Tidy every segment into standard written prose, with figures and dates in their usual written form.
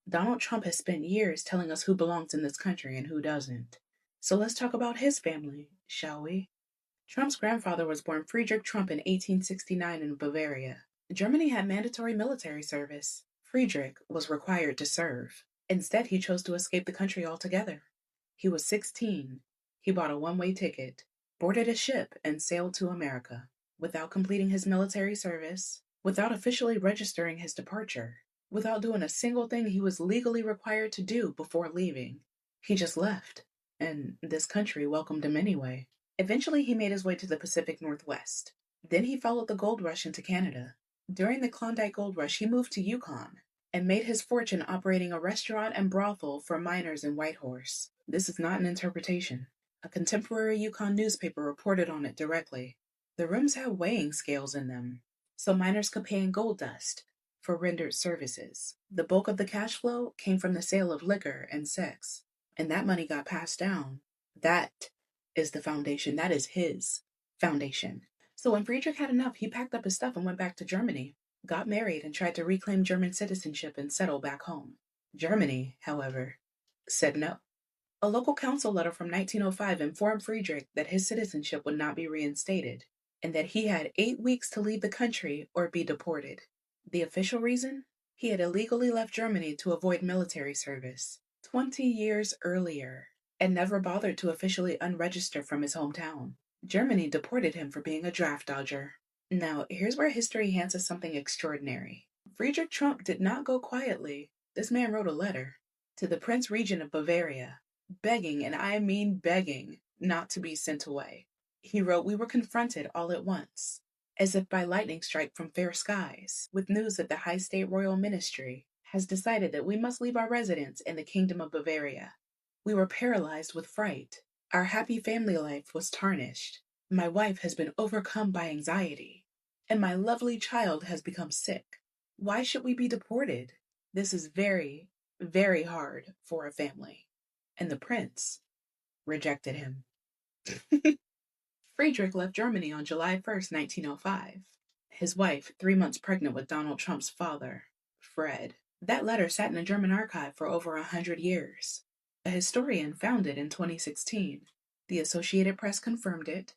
Donald Trump has spent years telling us who belongs in this country and who doesn't. So let's talk about his family, shall we? Trump's grandfather was born Friedrich Trump in 1869 in Bavaria. Germany had mandatory military service. Friedrich was required to serve. Instead, he chose to escape the country altogether. He was 16. He bought a one-way ticket, boarded a ship, and sailed to America. Without completing his military service, without officially registering his departure, without doing a single thing he was legally required to do before leaving. He just left, and this country welcomed him anyway. Eventually, he made his way to the Pacific Northwest. Then he followed the gold rush into Canada. During the Klondike Gold Rush, he moved to Yukon and made his fortune operating a restaurant and brothel for miners in Whitehorse. This is not an interpretation. A contemporary Yukon newspaper reported on it directly. The rooms had weighing scales in them, so miners could pay in gold dust for rendered services. The bulk of the cash flow came from the sale of liquor and sex, and that money got passed down. That is the foundation. That is his foundation. So when Friedrich had enough, he packed up his stuff and went back to Germany, got married, and tried to reclaim German citizenship and settle back home. Germany, however, said no. A local council letter from 1905 informed Friedrich that his citizenship would not be reinstated, and that he had 8 weeks to leave the country or be deported. The official reason? He had illegally left Germany to avoid military service 20 years earlier and never bothered to officially unregister from his hometown. Germany deported him for being a draft dodger. Now, here's where history hands us something extraordinary. Friedrich Trump did not go quietly. This man wrote a letter to the Prince Regent of Bavaria, begging, and I mean begging, not to be sent away. He wrote, "We were confronted all at once, as if by lightning strike from fair skies, with news that the High State Royal Ministry has decided that we must leave our residence in the Kingdom of Bavaria. We were paralyzed with fright. Our happy family life was tarnished. My wife has been overcome by anxiety, and my lovely child has become sick. Why should we be deported? This is very, very hard for a family." And the prince rejected him. Friedrich left Germany on July 1st, 1905. His wife, 3 months pregnant with Donald Trump's father, Fred. That letter sat in a German archive for over 100 years. A historian found it in 2016. The Associated Press confirmed it.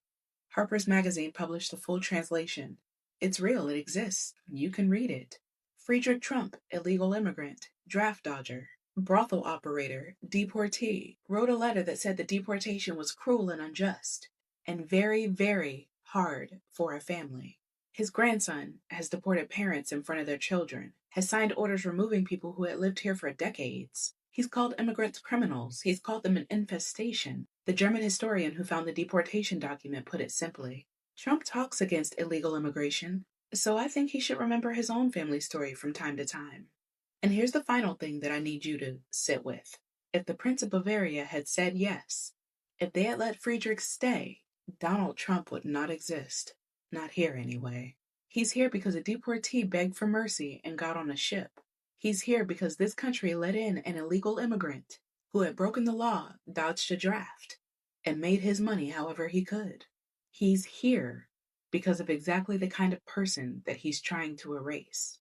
Harper's Magazine published the full translation. It's real, it exists. You can read it. Friedrich Trump, illegal immigrant, draft dodger, brothel operator, deportee, wrote a letter that said the deportation was cruel and unjust, and very, very hard for a family. His grandson has deported parents in front of their children, has signed orders removing people who had lived here for decades. He's called immigrants criminals. He's called them an infestation. The German historian who found the deportation document put it simply. Trump talks against illegal immigration, so I think he should remember his own family story from time to time. And here's the final thing that I need you to sit with. If the Prince of Bavaria had said yes, if they had let Friedrich stay, Donald Trump would not exist. Not here, anyway. He's here because a deportee begged for mercy and got on a ship. He's here because this country let in an illegal immigrant who had broken the law, dodged a draft, and made his money however he could. He's here because of exactly the kind of person that he's trying to erase.